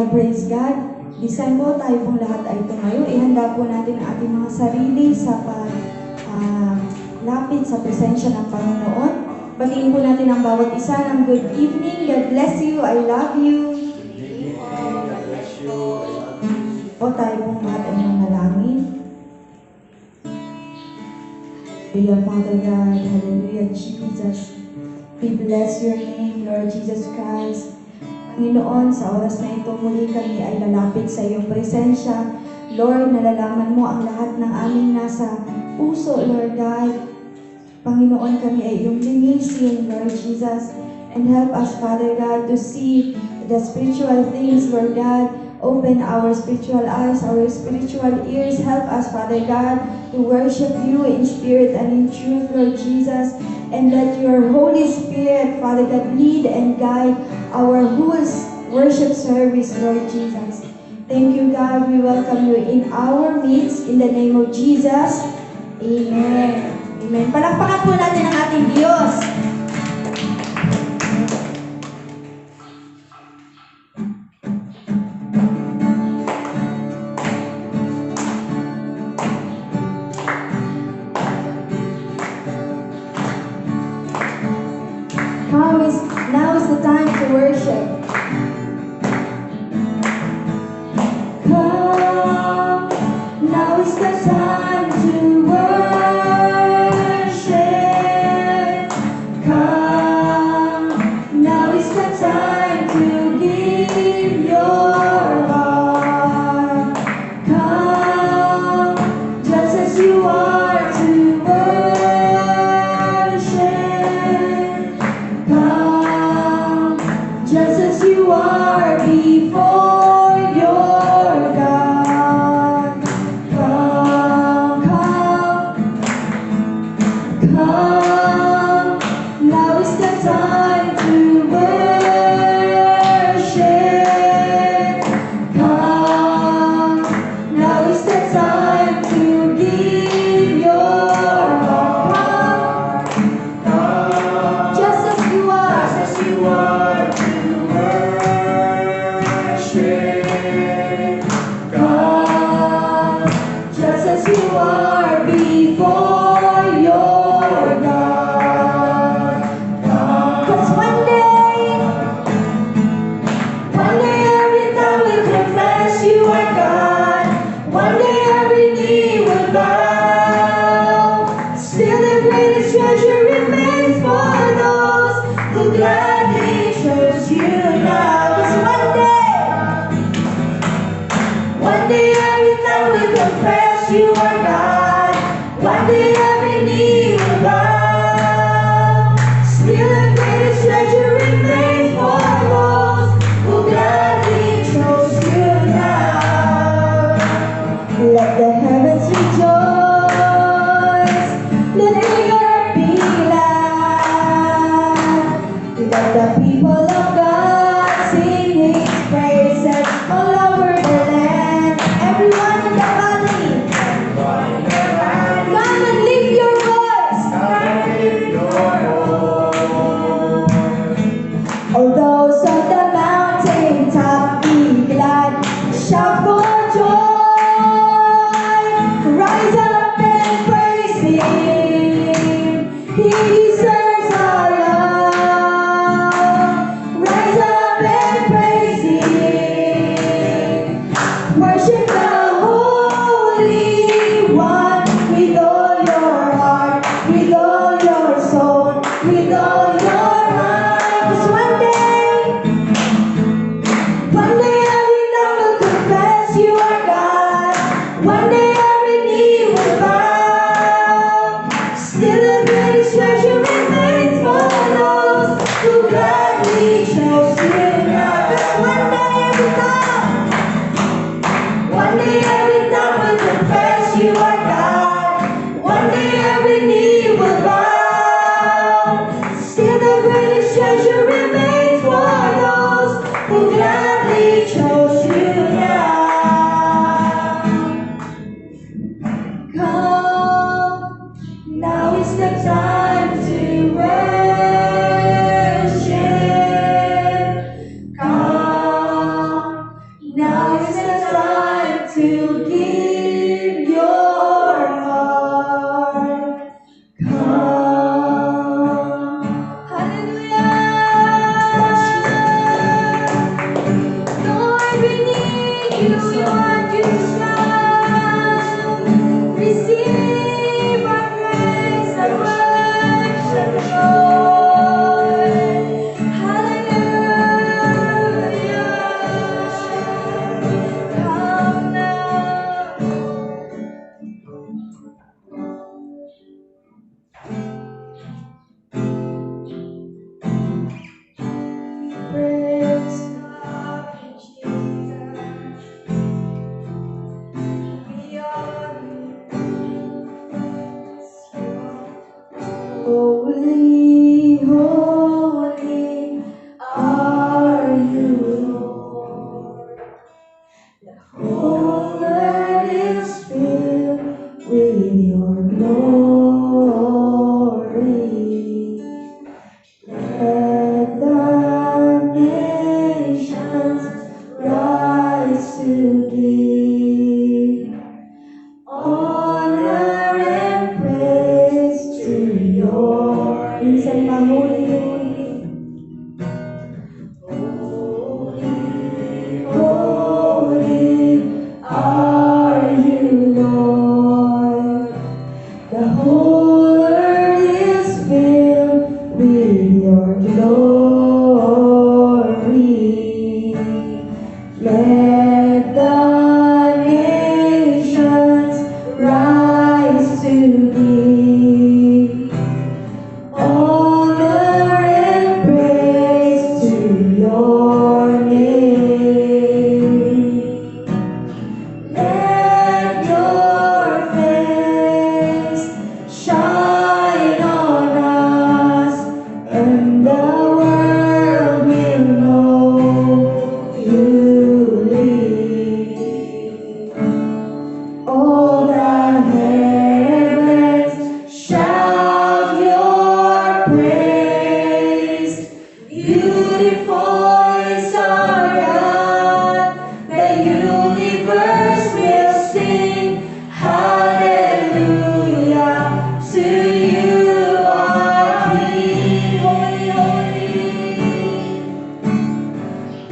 Well, praise God. Design po tayo pong lahat ay tumayo. Ihanda po natin ang ating mga sarili sa lapit sa presensya ng Panginoon. Batiin po natin ang bawat isa ng good evening. God bless you. I love you. God bless you. Po tayo pong lahat ay manalangin. Hallelujah, Father God. Hallelujah, Jesus. We bless your name, Lord Jesus Christ. Panginoon, sa oras na ito muli kami ay lalapit sa iyong presensya. Lord, nalalaman mo ang lahat ng aming nasa puso, Lord God. Panginoon, kami ay iyong linisin, Lord Jesus. And help us, Father God, to see the spiritual things, Lord God. Open our spiritual eyes, our spiritual ears. Help us, Father God, to worship you in spirit and in truth, Lord Jesus. And let your Holy Spirit, Father God, lead and guide our whole worship service, Lord Jesus. Thank you, God. We welcome you in our midst. In the name of Jesus. Amen. Amen. Palakpakan po natin ang ating Diyos. Now is the time to worship. Come, now is the time to worship. Come, now is the time to give your heart. Come, just as you are to worship. Come, just as you are before your God. Come, come, now is the time to worship. Come, now is the time to give your heart. Come, just as you are to worship. Come, just as you are before your God. Come, 'cause one day every tongue will confess you are God. One day every knee will bow. Still the greatest treasure remains for those who gladly chose you now. 'Cause one day every tongue will confess you are God. One day every knee will bow. Still the greatest treasure remains for those who gladly chose you now. Let the heavens rejoice. Let the earth be glad. Let the people of God sing His praises all over the land. Everyone in the valley, come and lift your voice. All those on the mountain top, be glad, shout for joy. Rise up and praise Him. He deserves our love. Rise up and praise Him. Worship the Holy One with all your heart, with all your soul, with all your mind. 'Cause one day every tongue will confess you are God. One day every knee will bow. Still the greatest treasure remains for those who gladly chose you now. 'Cause one day every tongue will confess you are God. One day every knee will bow. Still the greatest treasure remains for those who gladly chose you now. Come, now is the time to worship. Come, Holy, holy are you, Lord. The whole earth is filled with your glory. Let the nations rise to give honor and praise to your minsan pa holy are you, Lord. The whole earth is filled with your glory. Let the nations rise to thee. Honor and praise to your name. Let your face shine on us, and the world will know you live. All the heavens shout your praise. Beautiful is our God. The universe will sing hallelujah to you, our King.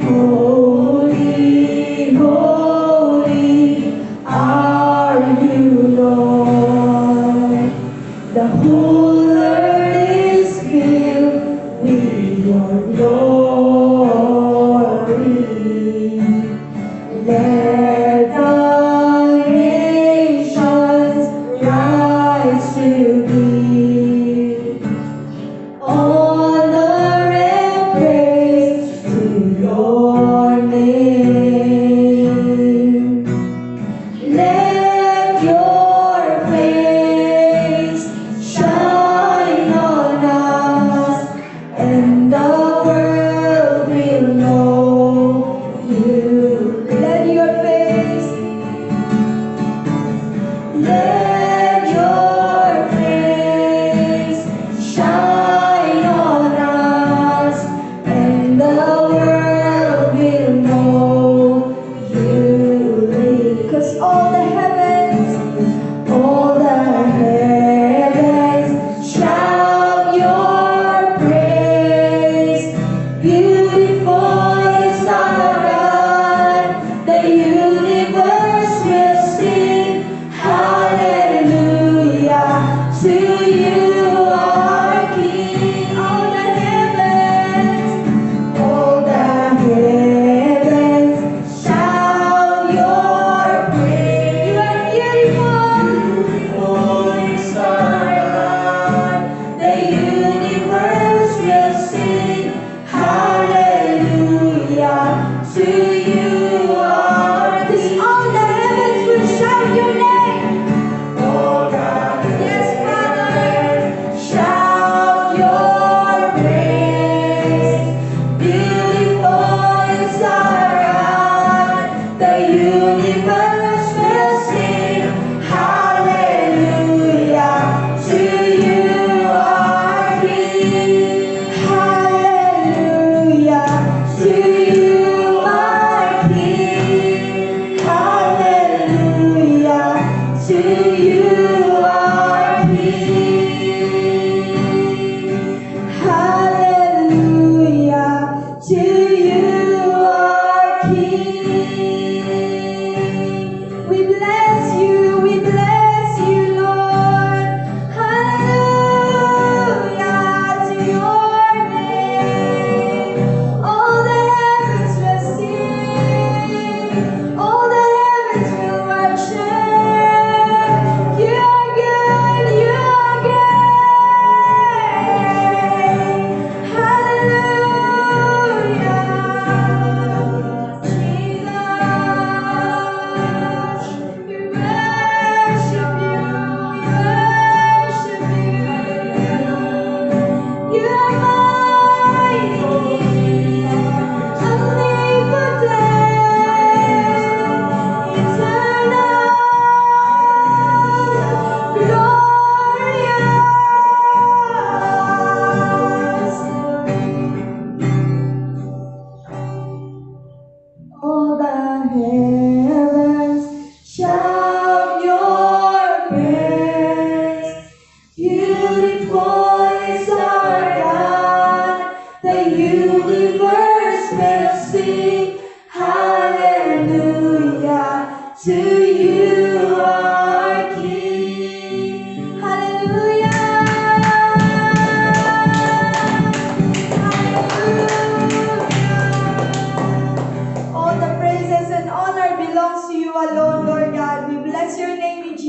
Holy, holy, holy are you, Lord. The whole earth is filled with your glory. Let the nations rise to thee. Honor and praise to your name. Let your face shine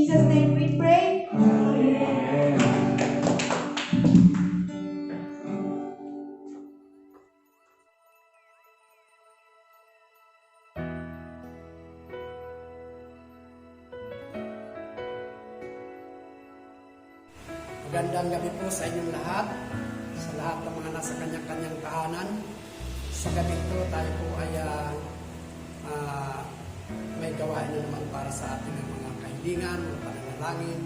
Jesus' name we pray. Magandang gabi po sa inyong lahat, sa lahat ng mga nasa kanyang-kanyang tahanan. Sa gabi ito, tayo po ay may gawain na naman para sa ating mga kahilingan, mga pananalangin.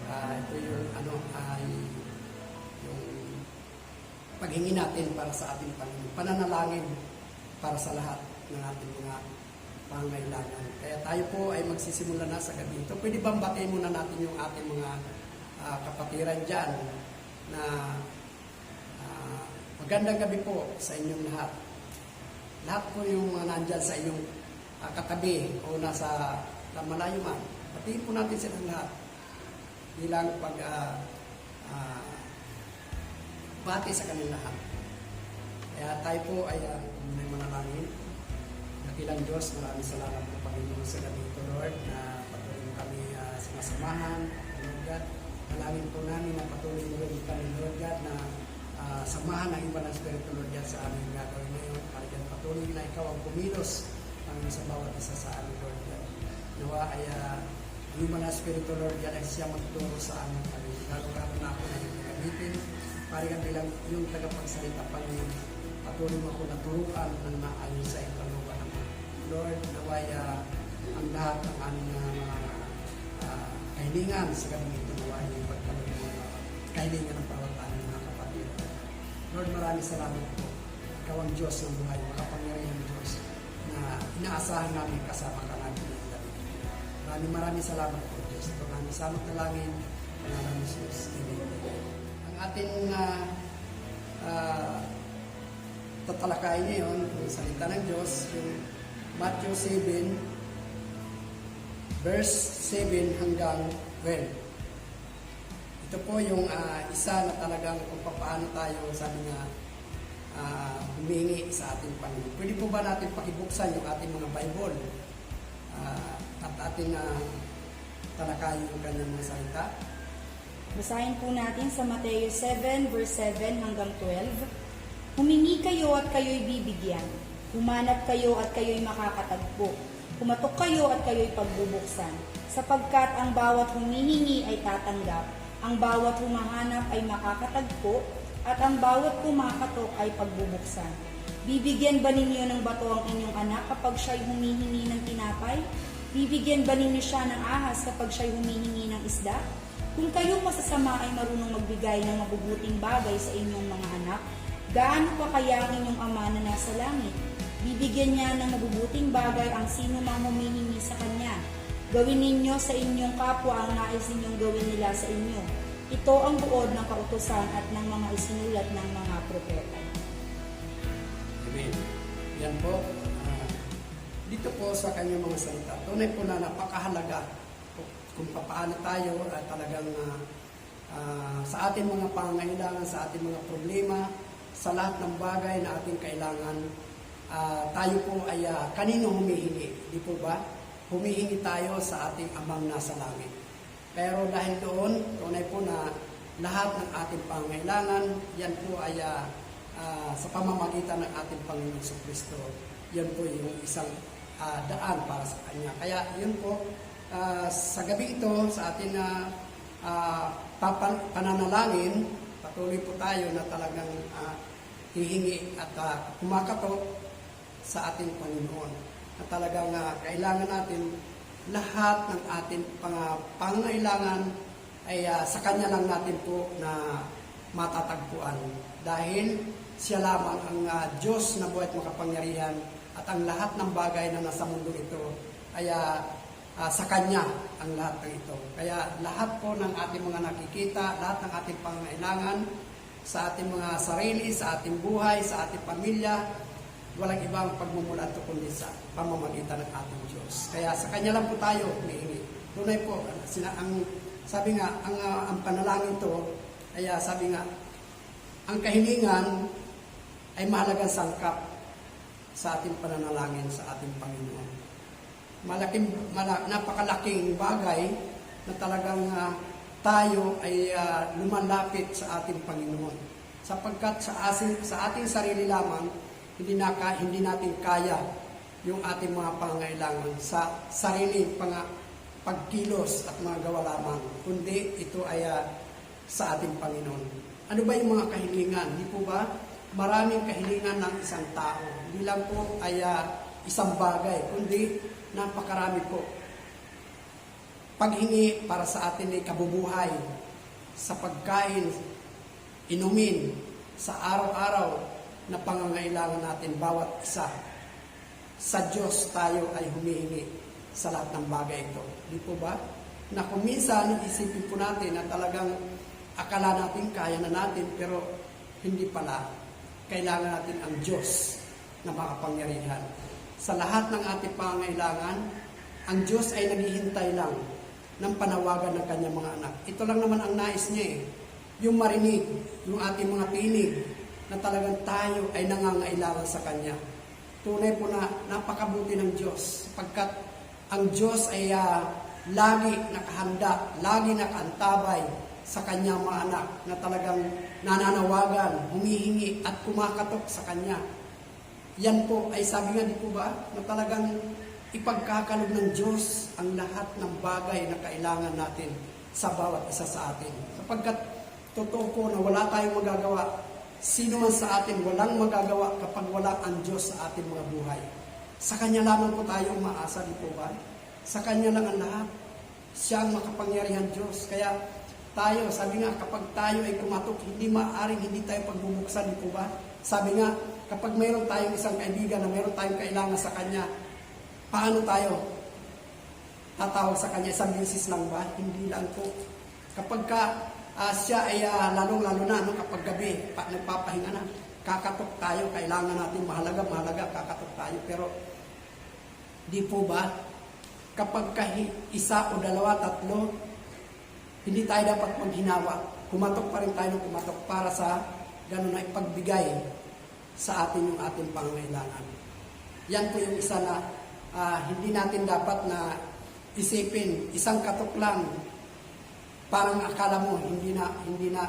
Ito yung, yung paghingi natin para sa ating Panginoon. Pananalangin para sa lahat ng ating mga pangangailangan. Kaya tayo po ay magsisimula na sa gabi ito. Pwede bang batiin muna natin yung ating mga kapatiran dyan na magandang gabi po sa inyong lahat. Lahat po yung nandyan sa inyong katabi o nasa malayo man. Batiin po natin silang lahat bilang bati sa kanilang lahat. Kaya tayo po ay may manalangin. Dakilang Diyos, maraming salamat po Panginoon sa gabi ito, Lord, na patuloy mo kami sinasamahan. Lord God, malangin po namin na patuloy mo rin kami, Lord God, na samahan ng iba ng Espiritu, Lord God, sa aming gagawin ngayon. Para patuloy na ikaw ang kumilos sa bawat isa sa amin, Lord God. Nawa ay ang iba ng Espiritu, Lord God, ay siya magturo sa amin. Lalo-lalo na ako na yung gamitin. Para bilang yung tagapagsalita, Panginoon, patuloy mo ako na turuan ng naayon sa iyong kalooban. Lord, nawa ang lahat ng aming kahilingan sa gabi ito, nawa yung pagkaroon ng kahilingan ng bawat aming mga kapatid. Lord, maraming salamat po. Ikaw ang Diyos ng buhay, makapangyarihan Diyos na inaasahan namin kasama ka namin ng gabi. Maraming salamat po, Diyos. Ito namin samot na langin, pangalan ni Jesus. Amen. Ang ating tatalakayin ngayon, yung salita ng Diyos, yung Matthew 7, verse 7 hanggang 12. Ito po yung isa na talagang kung paano tayo, sabi nga, humingi sa ating Panginoon. Pwede po ba natin pakibuksan yung ating mga Bible at ating talakayin yung kanyang mga salita? Basahin po natin sa Mateo 7, verse 7 hanggang 12. Humingi kayo at kayo'y bibigyan. Humanap kayo at kayo'y makakatagpo. Kumatok kayo at kayo'y pagbubuksan. Sapagkat ang bawat humihingi ay tatanggap, ang bawat humahanap ay makakatagpo, at ang bawat kumakatok ay pagbubuksan. Bibigyan ba ninyo ng bato ang inyong anak kapag siya'y humihingi ng tinapay? Bibigyan ba ninyo siya ng ahas kapag siya'y humihingi ng isda? Kung kayong masasama ay marunong magbigay ng mabubuting bagay sa inyong mga anak, gaano pa kaya ang inyong Ama na nasa langit? Bibigyan niya ng mabubuting bagay ang sino mang humihingi sa Kanya. Gawin ninyo sa inyong kapwa ang nais ninyong gawin nila sa inyo. Ito ang buod ng kautusan at ng mga isinulat ng mga propeta. Amen. Yan po. Dito po sa kanyang mga salita, tunay po na napakahalaga kung paano tayo at talagang sa ating mga pangangailangan, sa ating mga problema, sa lahat ng bagay na ating kailangan, tayo po ay kanino humihingi? Di po ba? Humihingi tayo sa ating Amang nasa langit. Pero dahil doon, tunay po na lahat ng ating pangangailangan, yan po ay sa pamamagitan ng ating Panginoon sa Kristo. Yan po yung isang daan para sa Kanya. Kaya yun po, sa gabi ito, sa ating pananalangin, patuloy po tayo na talagang hihingi at kumakatok sa ating Panginoon. At talagang kailangan natin lahat ng ating pangangailangan ay sa Kanya lang natin po na matatagpuan. Dahil siya lamang ang Diyos na buhay at makapangyarihan at ang lahat ng bagay na nasa mundo ito ay sa Kanya ang lahat ng ito. Kaya lahat po ng ating mga nakikita, lahat ng ating pangangailangan sa ating mga sarili, sa ating buhay, sa ating pamilya, walang ibang pagmumulan to kundi sa pamamagitan ng ating Diyos. Kaya sa Kanya lang po tayo humihingi. Tunay po, sabi nga, ang panalangin to, ay sabi nga, ang kahilingan ay mahalagang sangkap sa ating pananalangin sa ating Panginoon. Napakalaking bagay na talagang tayo ay lumalapit sa ating Panginoon. Sapagkat sa ating sarili lamang, hindi natin kaya yung ating mga pangangailangan sa sariling pagkilos at mga gawa lamang, kundi ito ay sa ating Panginoon. Ano ba yung mga kahilingan? Di po ba? Maraming kahilingan ng isang tao. Hindi lang po ay isang bagay, kundi napakarami po. Paghingi para sa atin ay kabubuhay, sa pagkain, inumin, sa araw-araw na pangangailangan natin bawat isa. Sa Diyos tayo ay humihingi sa lahat ng bagay ito. Di po ba? Na kung minsan isipin po natin na talagang akala natin kaya na natin, pero hindi pala. Kailangan natin ang Diyos na makapangyarihan. Sa lahat ng ating pangangailangan, ang Diyos ay naghihintay lang ng panawagan ng kanyang mga anak. Ito lang naman ang nais niya eh. Yung marinig, yung ating mga tinig, na talagang tayo ay nangangailangan sa Kanya. Tunay po na napakabuti ng Diyos, sapagkat ang Diyos ay lagi nakahanda, lagi nakaantabay sa Kanyang mga anak, na talagang nananawagan, humihingi at kumakatok sa Kanya. Yan po ay sabi nga, di po ba, na talagang ipagkakalob ng Diyos ang lahat ng bagay na kailangan natin sa bawat isa sa atin. Sapagkat totoo po na wala tayong magagawa. Sino man sa atin walang magagawa kapag wala ang Diyos sa ating mga buhay. Sa Kanya lamang po tayo umaasa, di po ba? Sa Kanya lang ang lahat. Siya ang makapangyarihan Diyos. Kaya tayo, sabi nga, kapag tayo ay kumatok, hindi maaaring hindi tayo pagbubuksan, di po ba? Sabi nga, kapag mayroon tayong isang kaibigan na mayroon tayong kailangan sa Kanya, paano tayo tatawag sa Kanya? Isang bisis lang ba? Hindi lang po. Kapag siya ay lalong-lalo na kapag gabi, nagpapahinga na, kakatok tayo, kailangan natin mahalaga, kakatok tayo. Pero di po ba, kapag isa o dalawa, tatlo, hindi tayo dapat maghinawa. Kumatok pa rin tayo ng kumatok para sa gano'n na ipagbigay sa atin yung ating pangangailangan. Yan po yung isa na hindi natin dapat na isipin, isang katok lang, parang akala mo hindi na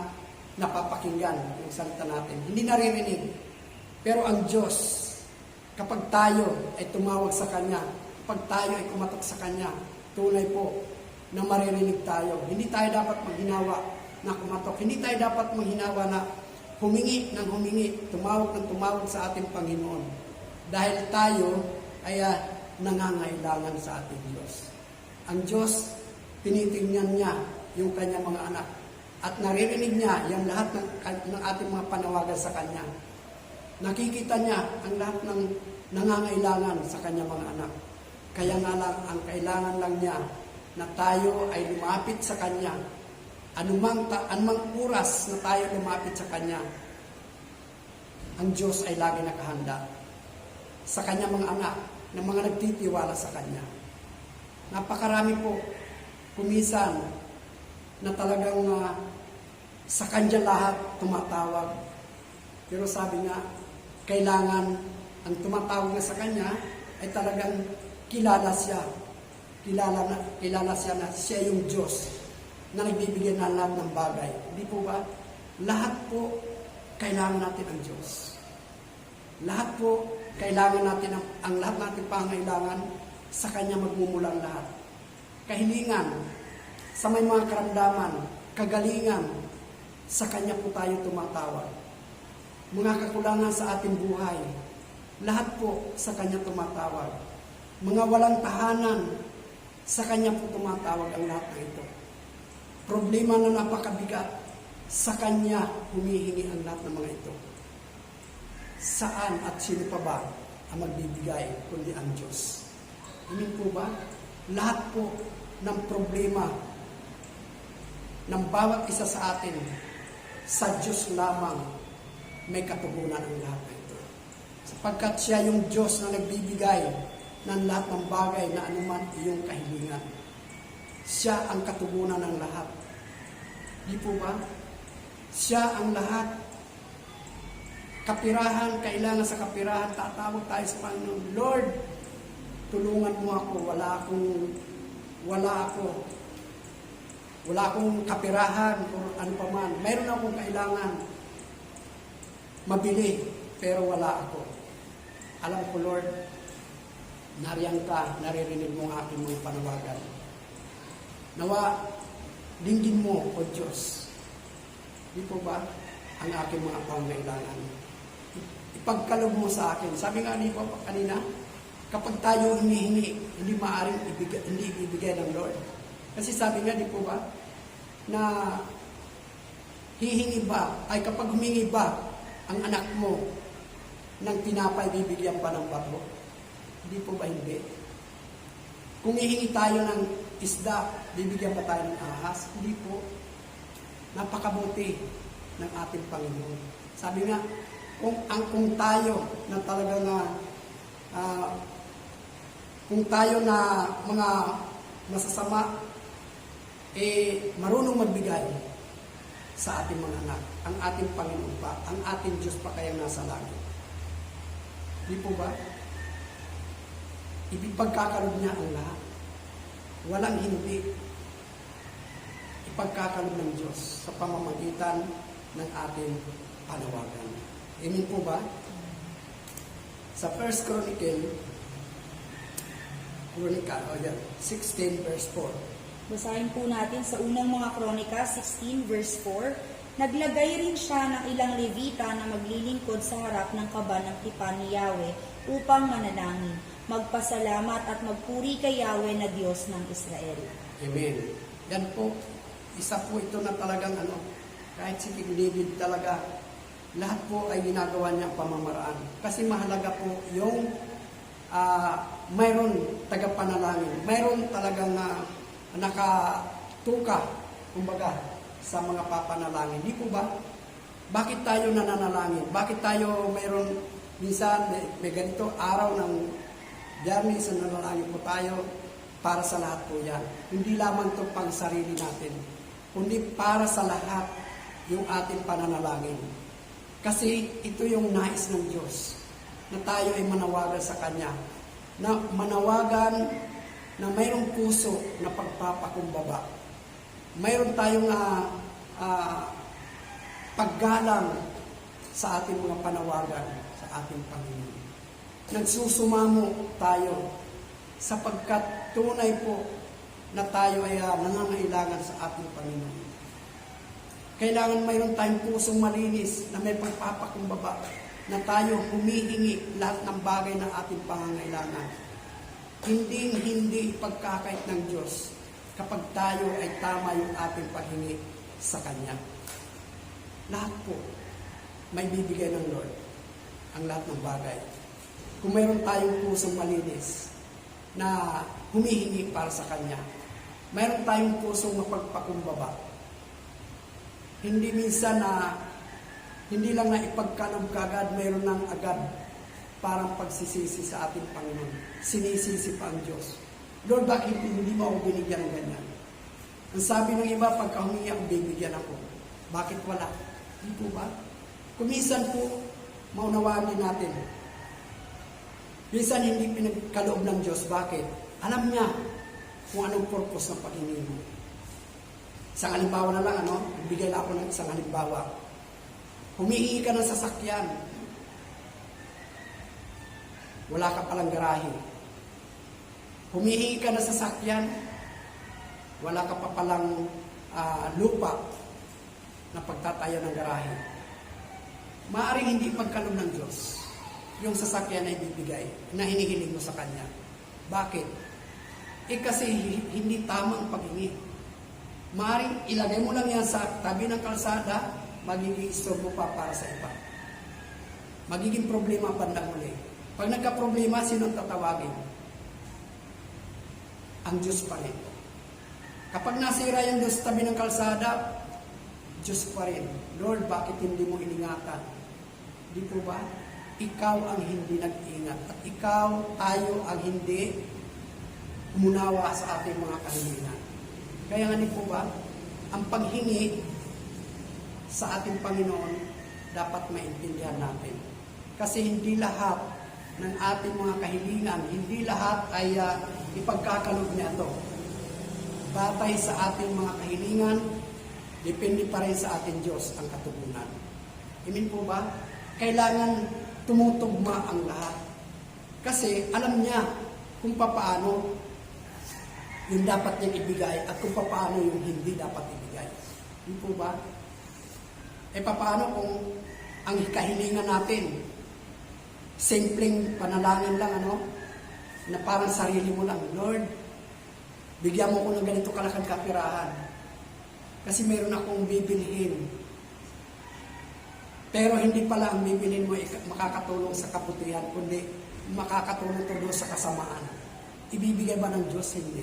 napapakinggan yung salita natin. Hindi naririnig. Pero ang Diyos, kapag tayo ay tumawag sa Kanya, kapag tayo ay kumatok sa Kanya, tunay po na maririnig tayo. Hindi tayo dapat maghinawa na kumatok. Hindi tayo dapat maghinawa na humingi ng humingi, tumawag ng tumawag sa ating Panginoon. Dahil tayo ay nangangailangan sa ating Diyos. Ang Diyos, tinitingnan niya yung kanyang mga anak. At naririnig niya yung lahat ng ating mga panawagan sa Kanya. Nakikita niya ang lahat ng nangangailangan sa kanyang mga anak. Kaya nga lang, ang kailangan lang niya na tayo ay lumapit sa Kanya. Anumang oras na tayo lumapit sa Kanya, ang Diyos ay lagi nakahanda sa Kanyang mga anak na mga nagtitiwala sa Kanya. Napakarami po, kumisan, na talagang sa Kanya lahat tumatawag. Pero sabi nga, kailangan ang tumatawag na sa Kanya ay talagang kilala siya. Kilala siya na siya yung Diyos na nagbibigay ng lahat ng bagay. Hindi po ba? Lahat po, kailangan natin ang Diyos. Lahat po, kailangan natin ang lahat natin pangailangan sa Kanya magmumulang lahat. Kahilingan, sa may mga karamdaman, kagalingan, sa Kanya po tayo tumatawag. Mga kakulangan sa ating buhay, lahat po sa Kanya tumatawag. Mga walang tahanan, sa Kanya po tumatawag ang lahat na ito. Problema na napakabigat, sa Kanya humihingi ang lahat ng mga ito. Saan at sino pa ba ang magbibigay kundi ang Diyos? Amin po ba? Lahat po ng problema ng bawat isa sa atin, sa Diyos lamang may katugunan ang lahat na ito. Sapagkat siya yung Diyos na nagbibigay ng lahat ng bagay na anuman iyong kahilingan. Siya ang katugunan ng lahat. Di po ba? Siya ang lahat. Kapirahan, kailangan sa kapirahan, tatawag tayo sa Panginoon, Lord, tulungan mo ako, wala ako. wala akong kapirahan o ano pa man. Mayroon akong kailangan mabili, pero wala ako. Alam ko, Lord, nariyan ka, naririnig mo ang aking mga panawagan. Nawa, dinggin mo, O Diyos. Di po ba ang aking mga pangailangan? Ipagkaloob mo sa akin. Sabi nga ni Papa kanina, kapag tayo hinihingi, hindi maaaring ibigay ng Lord. Kasi sabi nga, di po ba, na hihingi ba, ay kapag humingi ba ang anak mo ng tinapay, bibigyan pa ng bato? Hindi po ba hindi? Kung hihingi tayo ng isda, bibigyan pa tayo ng ahas? Hindi po. Napakabuti ng ating Panginoon. Sabi nga, kung tayo na talaga na kung tayo na mga masasama, marunong magbigay sa ating mga anak, ang ating Panginoon pa, ang ating Diyos pa kayang nasa langit. Di po ba? Ipagkakalob niya ang lahat. Walang hindi. Ipagkakalob ng Diyos sa pamamagitan ng ating panawagan. Amen po ba? Sa 1 Chronicle, 16 verse 4. Basahin po natin sa unang mga Kronika 16 verse 4. Naglagay rin siya ng ilang Levita na maglilingkod sa harap ng kaba ng tipan ni Yahweh upang manalangin, magpasalamat at magpuri kay Yahweh na Diyos ng Israel. Amen. Yan po, isa po ito na talagang kahit si King David talaga, lahat po ay ginagawa niyang pamamaraan. Kasi mahalaga po yung mayroon tagapanalangin, mayroon talagang nakatuka, kumbaga, sa mga papanalangin. Di po ba? Bakit tayo nananalangin? Bakit tayo mayroon, minsan may ganito araw ng Biyernes na nanalangin po tayo para sa lahat po yan. Hindi lamang ito pang sarili natin, kundi para sa lahat yung ating pananalangin. Kasi ito yung nais ng Diyos, na tayo ay manawagan sa Kanya, na manawagan na mayroong puso na pagpapakumbaba. Mayroon tayong paggalang sa ating mga panawagan sa ating Panginoon. Nagsusumamo tayo sapagkat tunay po na tayo ay nangangailangan sa ating Panginoon. Kailangan mayroon tayong pusong malinis na may pagpapakumbaba, na tayo humihingi lahat ng bagay na ating pangangailangan. Hindi pagkakait ng Diyos kapag tayo ay tama yung ating paghingi sa Kanya. Lahat po may bibigay ng Lord, ang lahat ng bagay. Kung mayroon tayong pusong malinis na humihingi para sa Kanya, mayroon tayong pusong mapagpakumbaba. Hindi minsan hindi lang na ipagkalob kagad, mayroon ng agad parang pagsisisi sa ating Panginoon. Sinisisi pa ang Diyos. Lord, bakit hindi mo ako binigyan ng ganyan? Ang sabi ng iba, pagka humingi ako, bibigyan ako. Bakit wala? Hindi po ba? Kumisan po, maunawaan din natin. Minsan hindi pinagkaloob ng Diyos. Bakit? Alam niya kung anong purpose ng paghingi mo. Isang halimbawa na lang, bigyan ako ng isang halimbawa. Humihingi ka ng sasakyan. Wala ka palang garahe. Humihingi ka ng sasakyan. Wala ka pa palang lupa na pagtatayo ng garahe. Maaring hindi pagkaloob ng Diyos yung sasakyan na ibibigay na hinihiling mo sa Kanya. Bakit? Kasi hindi tamang paghingi. Maaring ilagay mo lang yan sa tabi ng kalsada, magiging istorbo pa para sa iba. Magiging problema bandang muli. Pag nagka-problema, sinong tatawagin? Ang Diyos pa rin. Kapag nasira yung Diyos tabi ng kalsada, Diyos pa rin. Lord, bakit hindi mo iningatan? Di po ba? Ikaw ang hindi nag-ingat. At ikaw, tayo ang hindi umunawa sa ating mga kahilingan. Kaya nga po ba, ang paghingi sa ating Panginoon dapat maintindihan natin. Kasi hindi lahat ng ating mga kahilingan, hindi lahat ay ipagkakalob niya ito. batay sa ating mga kahilingan, depende pa rin sa ating Diyos ang katugunan. Amen po ba? Kailangan tumutugma ang lahat. Kasi alam niya kung paano yung dapat niyang ibigay at kung paano yung hindi dapat ibigay. Amen po ba? Paano kung ang kahilingan natin, simpleng panalangin lang, na parang sarili mo lang, Lord, bigyan mo ko ng ganito kalakang kapirahan. Kasi meron akong bibilhin. Pero hindi pala ang bibilhin mo makakatulong sa kabutihan, kundi makakatulong to doon sa kasamaan. Ibibigay ba ng Diyos? Hindi.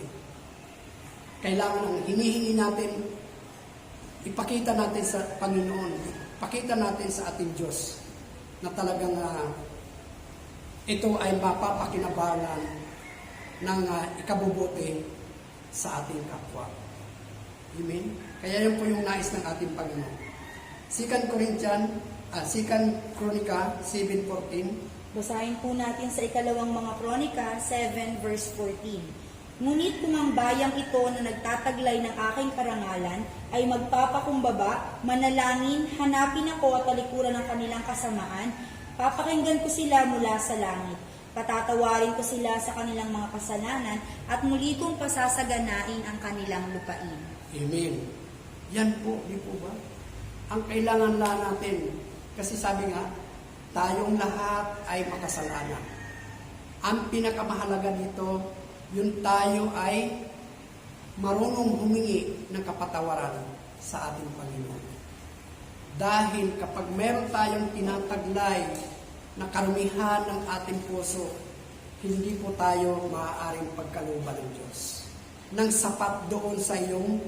Kailangan ang hinihingi natin, ipakita natin sa Panginoon, ipakita natin sa ating Diyos na talagang ito ay mapapakinabangan ng ikabubuti sa ating kapwa. Amen? Kaya yun po yung nais ng ating Panginoon. 2 Kronika 7:14. Basahin po natin sa ikalawang mga Kronika 7 verse 14. Ngunit kung ang bayang ito na nagtataglay ng aking karangalan ay magpapakumbaba, manalangin, hanapin ako at talikuran ng kanilang kasamaan, papakinggan ko sila mula sa langit. Patatawarin ko sila sa kanilang mga kasalanan at muli kong pasasaganain ang kanilang lupain. Amen. Yan po, di po ba? Ang kailangan lang natin, kasi sabi nga, tayong lahat ay makasalanan. Ang pinakamahalaga dito, yung tayo ay marunong humingi ng kapatawaran sa ating Panginoon. Dahil kapag meron tayong tinataglay na karumihan ng ating puso, hindi po tayo maaaring pagkalooban ng Diyos nang sapat doon sa iyong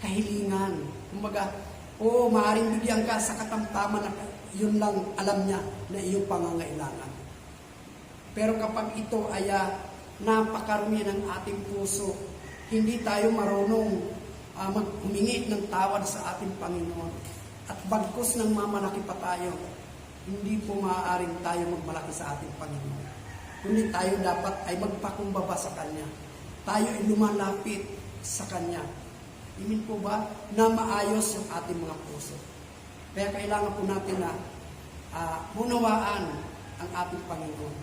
kahilingan. Kumbaga, maaaring bigyan ka sa katamtaman na yun lang alam niya na iyong pangangailangan. Pero kapag ito ay napakarumi ng ating puso, hindi tayo marunong humingi ng tawad sa ating Panginoon. At bagkus ng mamalaki pa tayo, hindi po maaaring tayo magmalaki sa ating Panginoon. Kundi tayo dapat ay magpakumbaba sa Kanya. Tayo ay lumalapit sa Kanya. Amen po ba? Na maayos yung ating mga puso. Kaya kailangan po natin na munawaan ang ating Panginoon.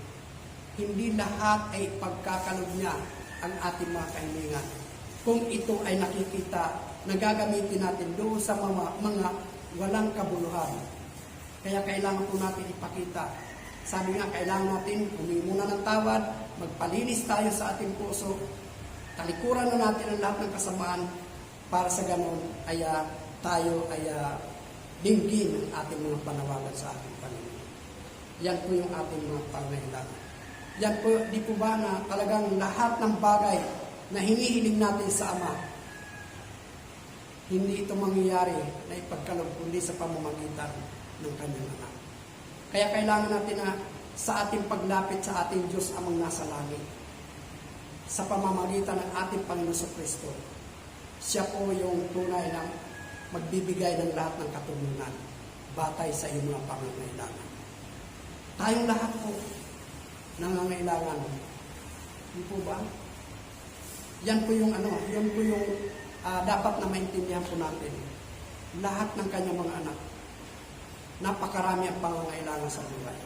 Hindi lahat ay pagkakalob niya ang ating mga kahilingan. Kung ito ay nakikita, nagagamitin natin doon sa mga walang kabuluhan. Kaya kailangan po natin ipakita. Sabi nga, kailangan natin humingi muna ng tawad, magpalinis tayo sa ating puso, talikuran na natin ang lahat ng kasamaan para sa ganon ay tayo ay dinggin ang ating mga panawagan sa ating Panginoon. Yan po yung ating mga pangailangan. Yan po, di po ba na talagang lahat ng bagay na hinihiling natin sa Ama, hindi ito mangyayari na ipagkaloob kundi sa pamamagitan ng Kanyang Anak. Kaya kailangan natin na sa ating paglapit sa ating Diyos amang nasa langit, sa pamamagitan ng ating Panginoon Kristo, siya po yung tunay na magbibigay ng lahat ng katugunan batay sa iyong mga pangangailangan. Tayong lahat po nangangailangan. Hindi po ba? Yan po yung dapat na maintindihan po natin. Lahat ng kanyang mga anak, napakarami ang pangangailangan sa buhay.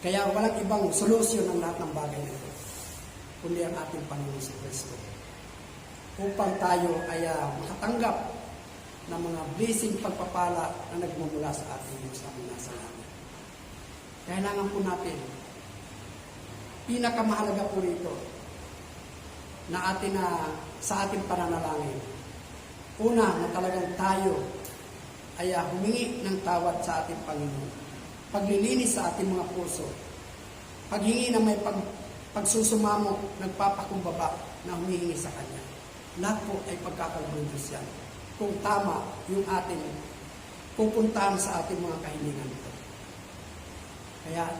Kaya walang ibang solusyon ng lahat ng bagay nito, kundi ang ating Panginoon sa Kristo. Upang tayo ay makatanggap ng mga blessing pagpapala na nagmumula sa ating Diyos na nasa langit. Kailangan po natin, pinakamahalaga po rito, na atin sa ating pananalangin. Una, na talagang tayo ay humingi ng tawad sa ating Panginoon. Paglilinis sa ating mga puso. Paghingi na may pagsusumamo, nagpapakumbaba na humihingi sa Kanya. Lahat po ay pagkakaloob ng Diyos yan. Kung tama yung ating pupuntahan sa ating mga kahilingan ito. Kaya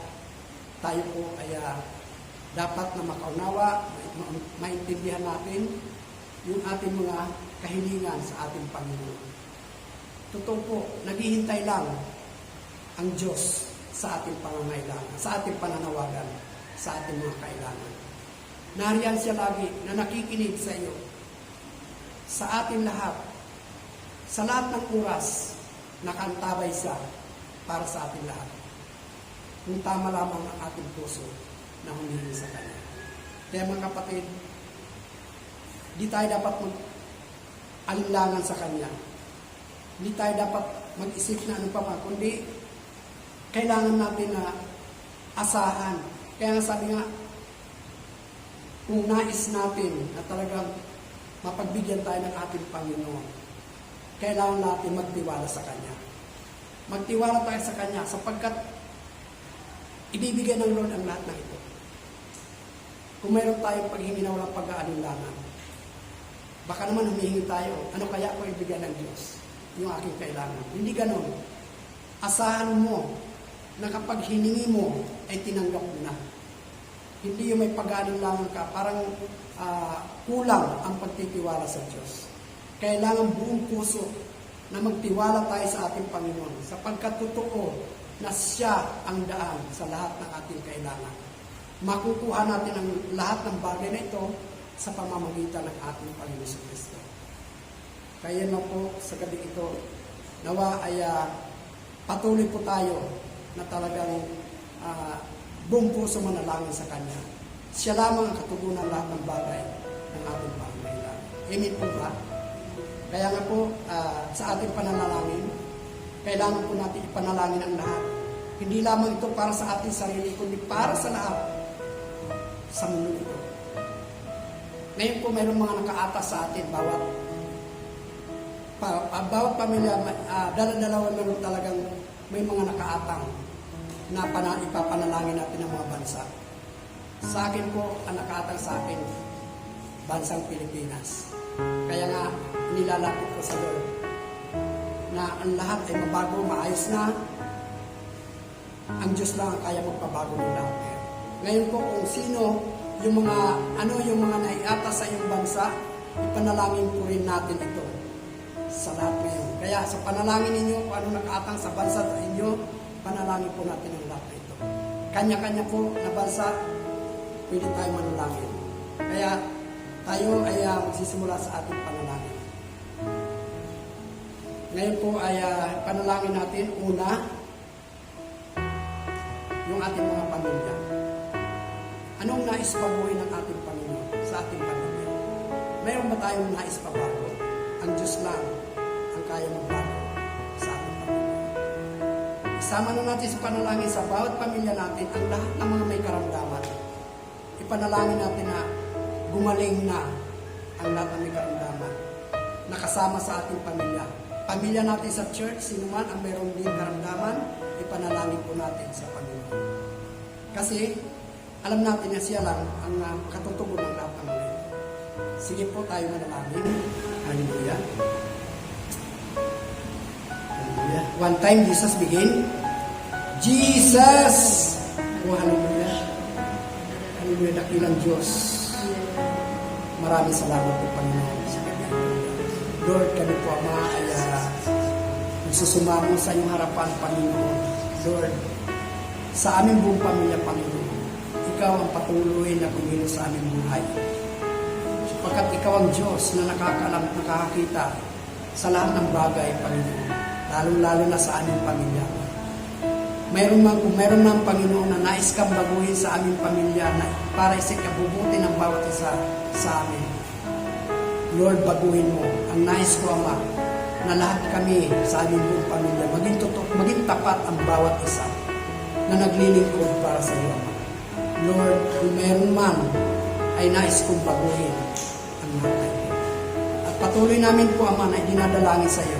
tayo po ay dapat na makaunawa, maintindihan natin yung ating mga kahilingan sa ating Panginoon. Totoo po, naghihintay lang ang Diyos sa ating pangangailangan, sa ating pananawagan, sa ating mga kailangan. Nariyan siya lagi na nakikinig sa iyo sa atin lahat, sa lahat ng oras, nakantabay siya para sa atin lahat. Kung tama lamang ang ating puso na humingi sa Kanya. Kaya mga kapatid, di tayo dapat mag-alinlangan sa Kanya. Hindi tayo dapat mag-isip na ano pa man, kundi kailangan natin na asahan. Kaya nga sabi nga, kung nais natin na talagang mapagbigyan tayo ng ating Panginoon, kailangan natin magtiwala sa Kanya. Magtiwala tayo sa Kanya sapagkat ibibigay ng Lord ang lahat ng ito. Kung mayroon tayong paghingi na walang pag-aalinlangan, baka naman humihingi tayo, ano kaya ko ibigay ng Diyos? Yung aking kailangan. Hindi ganon. Asahan mo na kapag hiningi mo, ay tinanggap mo na. Hindi yung may pag-aalinlangan ka, parang kulang ang pagtitiwala sa Diyos. Kailangan buong puso na magtiwala tayo sa ating Panginoon sapagkat totoo na siya ang daan sa lahat ng ating kailangan. Makukuha natin ang lahat ng bagay na ito sa pamamagitan ng ating Panginoon Kristo. Kaya na po sa gabi ito, nawa ay patuloy po tayo na talagang buong puso manalangin sa Kanya. Siya lamang ang katugunan lahat ng bagay ng ating pangangailangan. Amen po ba? Kaya nga po, sa ating pananalangin, kailangan po natin ipanalangin ang lahat. Hindi lamang ito para sa ating sarili, kundi para sa lahat sa mundo ito. Ngayon po, mayroong mga nakaatas sa atin, bawat pamilya, dala-dalawa meron talagang may mga nakaatang na ipapanalangin natin ng mga bansa. Sa akin po, ang nakaatang sa akin, bansang Pilipinas. Kaya nga, nilalapit ko sa Lord na ang lahat ay mabago, maayos na. Ang Diyos lang ang kaya magpabago ng lahat. Ngayon po, kung sino yung mga naiatas sa iyong bansa, ipanalangin po rin natin ito sa lahat ngayon. Kaya sa panalangin ninyo, kung ano nakaatang sa bansa sa inyo, panalangin po natin ang lahat ito. Kanya-kanya po na bansa, pwede tayo manalangin. Kaya tayo ay magsisimula sa ating panalangin. Ngayon po ay panalangin natin, una, yung ating mga pamilya. Anong nais baguhin ng ating Panginoon sa ating pamilya? Mayroon ba tayong nais pabago? Ang Diyos lang ang kaya magbago sa ating pamilya. Isama na natin sa panalangin sa bawat pamilya natin ang lahat ng mga may karamdaman. Ipanalangin natin na gumaling na ang lahat ng may karamdaman. Nakasama sa ating pamilya. Pamilya natin sa church, sino man ang mayroong din karamdaman, ipanalangin po natin sa Panginoon. Kasi, alam natin na siya lang ang katutugon ng lahat ng mga. Sige po tayo manalangin. Hallelujah. Hallelujah. One time, Jesus begin. Jesus! Oh, hallelujah. Hallelujah, dakilang Diyos. Maraming salamat po, Panginoon, sa gabi. Lord, kami po, Ama, ay nagsusumamo sa iyong harapan, Panginoon. Lord, sa aming buong pamilya, Panginoon, ikaw ang patuloy na kumilos sa aming buhay. Sapagkat ikaw ang Diyos na nakakaalam, nakakakita sa lahat ng bagay, Panginoon. Lalo-lalo na sa aming pamilya. Mayroon mang Panginoon na nais kang baguhin sa aming pamilya na para isikabubuti ng bawat isa sa amin. Lord, baguhin mo. Ang nais ko, Ama, na lahat kami sa aming buong pamilya maging tapat ang bawat isa na naglilingkod para sa iyo, Ama. Lord, kung meron man ay nais kong baguhin ang mga. At patuloy namin po, Ama, na dinadalangin sa iyo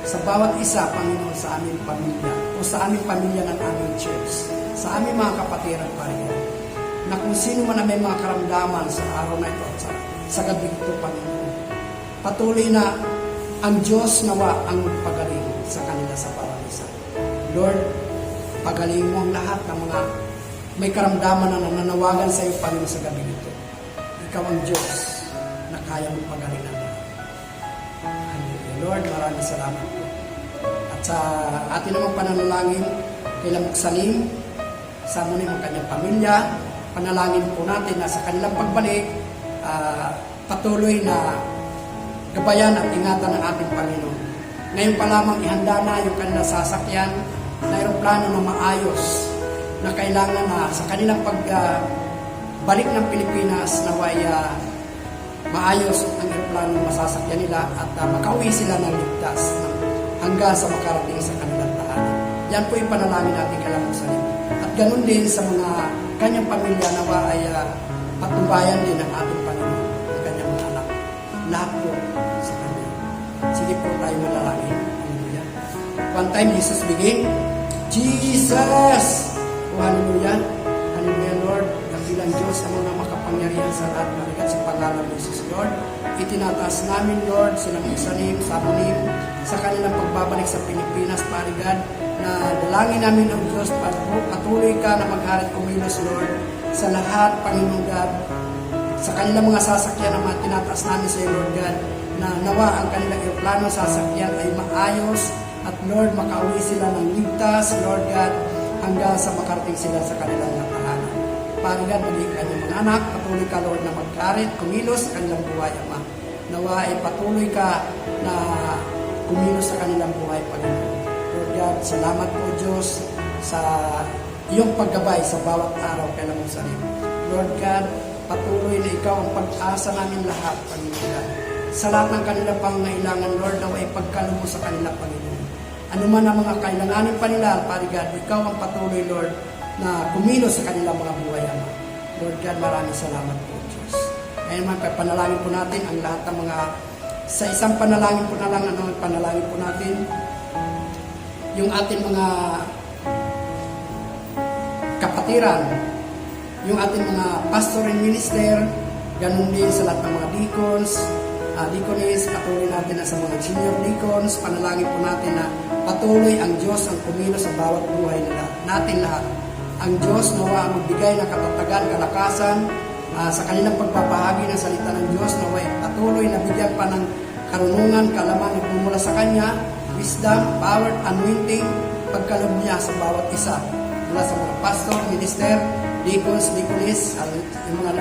sa bawat isa, Panginoon, sa aming pamilya o sa aming pamilya ng aming church, sa aming mga kapatiran, Panginoon, na kung sino man na may mga karamdaman sa araw na ito, sa gabi ito, Panginoon, patuloy na ang Diyos nawa ang magpagaling sa kanila sa bawat isa. Lord, pagaling mo ang lahat ng mga may karamdaman na nananawagan sa iyo, Panginoon, sa gabi ito. Ikaw ang Diyos na kaya mong pagaling ng lahat. Lord, maraming salamat po. At sa atin namang pananalangin, kailang magsalim, sa muna yung kanyang pamilya, panalangin po natin na sa kanilang pagbalik, patuloy na gabayan at ingatan ng ating Panginoon. Ngayon pa lamang ihanda na yung kanilang sasakyan na aeroplano na maayos na kailangan na sa kanilang pagbalik ng Pilipinas naway maayos ang aeroplano na masasakyan nila at makauwi sila ng ligtas hanggang sa makarating sa kanilang tahanan. Yan po yung panalangin natin kay Jerusalem. At ganun din sa mga kanyang pamilya nawa ay patnubayan din ng ating Panginoon, ng kanyang mga anak. Lahat po sa kanya. Sige po tayo manalangin. Hallelujah. One time, Jesus begin. Jesus! Oh, hallelujah. Hallelujah, Lord. Dakilang Diyos ang mga makapangyarihan sa lahat. Marigat sa pangalan ng Jesus, Lord. Itinataas namin, Lord, silang isanim, sabunim, sa kanilang pagbabalik sa Pilipinas, Parigad, na dalangin namin ang Diyos, patuloy ka na magharit kumilos, Lord, sa lahat, Panginoon God, sa kanilang mga sasakyan na mga tinataas namin sa iyo, Lord God, na nawa ang kanilang aeroplano sasakyan ay maayos at Lord, makauwi sila ng ligtas, Lord God, hanggang sa makarating sila sa kanilang tahanan. Parigad, maging kanyang mga anak, patuloy ka, Lord, na magkarit, kumilos sa kanilang buhay, Ama. Nawa ay patuloy ka na kumilos sa kanilang buhay, Panginoon. Lord God, salamat po, Diyos, sa iyong paggabay sa bawat araw kay Jerusalem. Lord God, patuloy na ikaw ang pag-asa namin lahat, Panginoon God. Sa lahat ng kanilang pangangailangan, Lord, na ay pagkalmo sa kanila, Panginoon. Ano man ang mga kailanganin pa nila, Parigad, ikaw ang patuloy, Lord, na kumilos sa kanilang mga buhay, Ama. Lord God, maraming salamat po, Diyos. Ngayon man, panalangin po natin ang lahat ng mga, sa isang panalangin po na lang, panalangin po natin, yung ating mga kapatiran, yung ating mga pastor and minister, ganun din sa lahat ng mga deacons, deaconess, patuloy natin na sa mga senior deacons, panalangin po natin na patuloy ang Diyos ang kumilos sa bawat buhay nila, natin lahat. Ang Diyos nawa ang magbigay ng katatagan, kalakasan, sa kanilang pagpapahagi ng salita ng Diyos, nawa patuloy na bigyan pa ng karunungan, kalaman na bumula sa Kanya, wisdom, power, anointing, pagkalob niya sa bawat isa. Mula sa mga pastor, minister, deacons, deaconess, yung mga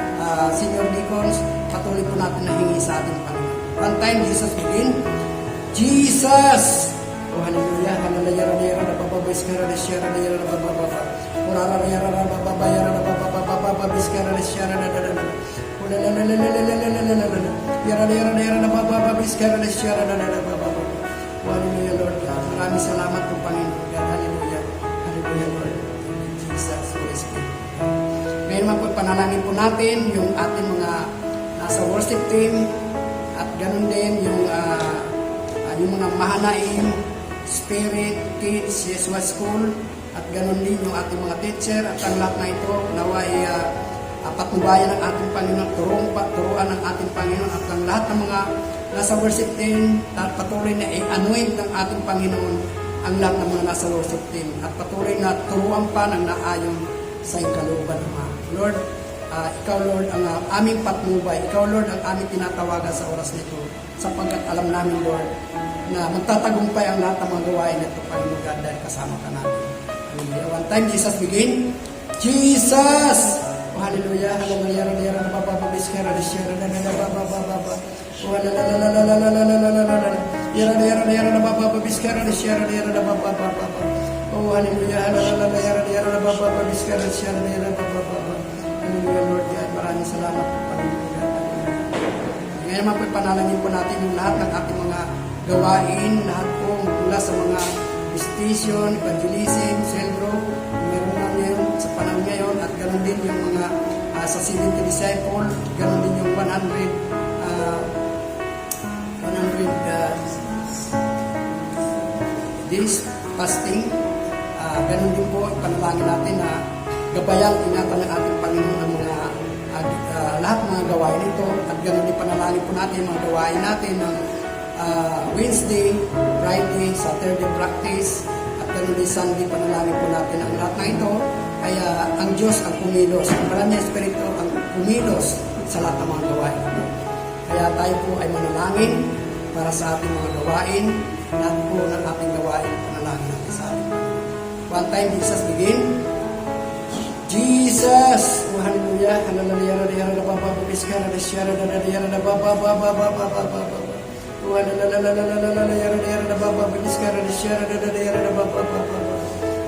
senior deacons, patuloy po natin na hingi sa ating Panginoon. One time, Jesus begin. Jesus! Oh, hallelujah, hallelujah, hallelujah, nabababay, skara, nasyara, nayara, nababababa. Urara, nayara, nabababa, yara, nababababa, biskara, nasyara, nadadada. Ulalalalalalalalalalala. Yara, nayara, nayara, nabababa, biskara, nasyara, nadadada. Oh, hallelujah, Lord God. Maraming salamat po, Panginoon God. Hallelujah, hallelujah, Lord. Jesus, Holy Spirit. Ngayon man po, panalangin po natin yung ating mga nasa worship team at ganun din yung mga mahanain, spirit, kids, Yeswa School at ganun din yung ating mga teacher at ang lahat na ito nawa ay patnubayan ng ating Panginoon, turuan ng ating Panginoon at ang lahat ng mga nasa worship team at patuloy na i-anoint ng ating Panginoon ang lahat ng mga nasa worship team at patuloy na turuan pa ng naayon sa iyong kalooban, Ama. Lord, ikaw, Lord, ang aming patnubay. Ikaw, Lord, ang aming tinatawagan sa oras nito sapagkat alam namin, Lord, na magtatagumpay ang lahat ng mga gawain nito, Panginoon God, dahil kasama ka namin. Hallelujah. One time, Jesus begin. Jesus! Oh, hallelujah. Hallelujah. Hallelujah. Nababababis ka. Hallelujah. Nabababababa. Oh, hallelujah. Hallelujah. Nababababis ka. Hallelujah. Nabababababa. Oh, hallelujah. Hallelujah. Nababababis ka. Hallelujah. Nabababababa. Hallelujah, Lord God. Maraming salamat po, Panginoon God. Ngayon naman po, panalangin po natin yung lahat ng ating mga gawain, lahat po mula sa mga visitation, evangelism, cell group, meron na ngayon sa panahon ngayon, at ganoon din yung mga sa 70 disciple, ganoon din yung 100 days fasting, ganoon din po, panalangin natin na gabayan, ingatan ng ating Panginoon ang mga lahat ng mga gawain ito, at ganoon din panalangin po natin mga gawain natin ng Wednesday, Friday, Saturday practice, at ganoon din Sunday, panalangin po natin ang lahat na ito. Kaya ang Diyos ang kumilos, ang Banal na Espiritu ang kumilos sa lahat ng mga gawain ito. Kaya tayo po ay manalangin para sa ating mga gawain, lahat po ng ating gawain, panalangin natin sa ating. One time, Jesus begin. Jesus! Oh, hallelujah! Hallelujah! Hallelujah! Nababababis ka, hallelujah! Hallelujah! Nabababababababababab.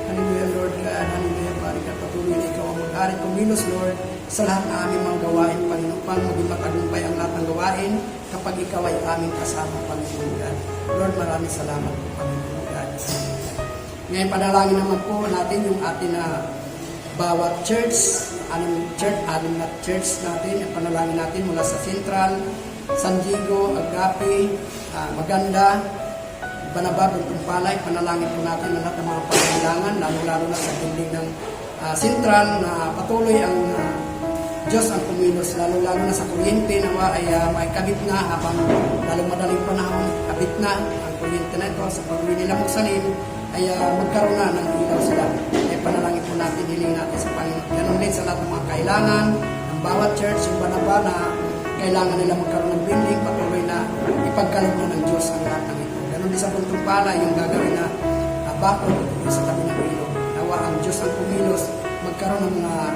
Hallelujah, Lord God. Hallelujah, Pari ka. Patuloy na ikaw ang mag-ari. Kumilos, Lord, sa lahat ng aming mga gawain, Panginoon, pang maging matagumpay ang lahat ng gawain kapag ikaw ay aming kasama, Panginoon God. Lord, maraming salamat po, Panginoon God. Ngayon, panalangin naman po natin yung atin na bawat church, anim na church natin, ang panalangin natin mula sa Central, San Diego, Agape, Maganda, Banabab, Tumpalay. Panalangin po natin ang lahat ng mga pangailangan, lalo-lalo na sa building ng Central, na patuloy ang Diyos ang kumilos, lalo-lalo na sa kuryente nawa ay maikabit na habang lalong madaling panahon, kabit na ang kuryente na ito. Sa pag-uwi nila magsalim, ay magkaroon na ng ilaw sila. Ay panalangin po natin, hiling natin sa Panginoon. Ganun din sa lahat ng mga kailangan ng bawat church, yung Banaba na kailangan nila magkaroon ng building, patuloy na ipagkalooban ng Diyos ang lahat ng ito. Ganun din sa Puntong Pala, yung gagawin na bako sa tabi ng ilog. Nawa ang Diyos ang kumilos, magkaroon ng mga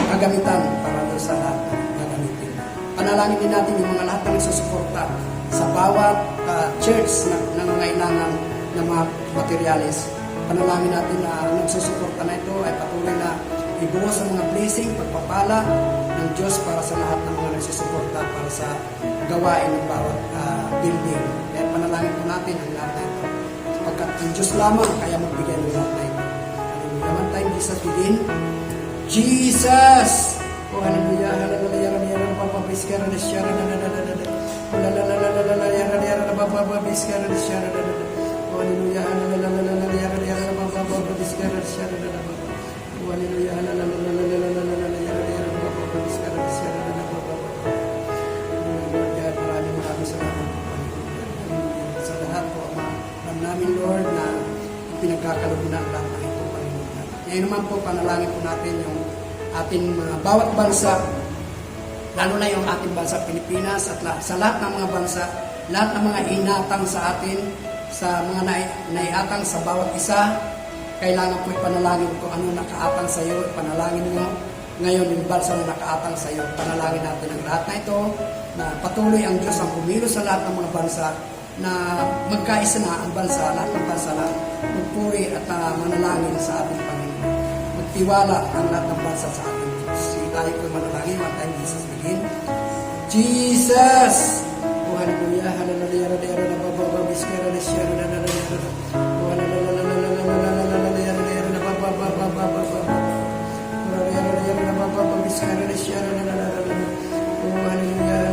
kagamitan para doon sa lahat ng gagamitin. Panalangin din natin yung mga lahat ng nagsusuporta sa bawat church na nangangailangan ng mga materialis. Panalangin natin na nagsusuporta na ito ay patuloy na ibuhos ang mga blessing, pagpapala ng Diyos para sa lahat ng mga nagsusuporta para sa gawain ng bawat building. Kaya panalangin po natin ang lahat na ito. Sapagkat ang Diyos lamang kaya magbigay ng lahat na ito. Hallelujah. One time, Jesus begin. Jesus! Oh, hallelujah, hallelujah, hallelujah, papabiskara na siya, hallelujah, hallelujah, papabiskara na siya, oh, hallelujah, hallelujah, papabiskara na siya, oh, hallelujah, hallelujah, papabiskara na siya, Lord God, maraming salamat sa lahat po, alam namin, Lord, na pinagkakaloob na ang lahat ng ito. Ngayon naman po, panalangin po natin yung ating bawat bansa, lalo na yung ating bansa Pilipinas at sa lahat ng mga bansa, lahat ng mga inatang sa atin, sa mga naiatang sa bawat isa, kailangan po ipanalangin kung ano nakaatang sa iyo, ipanalangin mo ngayon yung bansa na nakaatang sa iyo. Panalangin natin ang lahat na ito, na patuloy ang Diyos ang pumilos sa lahat ng mga bansa, na magkaisa na ang bansa, lahat ng bansa na magpuri at manalangin sa ating Panginoon. Magtiwala ang lahat ng bansa sa ating Diyos. Sige tayo ko manalangin, one time Jesus begin. Jesus! Oh, hallelujah, hallelujah, hallelujah, bababiskara na siya, oh, hallelujah, bababiskara na siya, oh, hallelujah,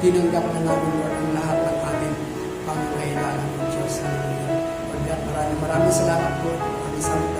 tinanggap na namin, Lord, ang lahat ng ating pangangailangan ng Diyos. Hallelujah. Lord God, maraming salamat po. Maraming salamat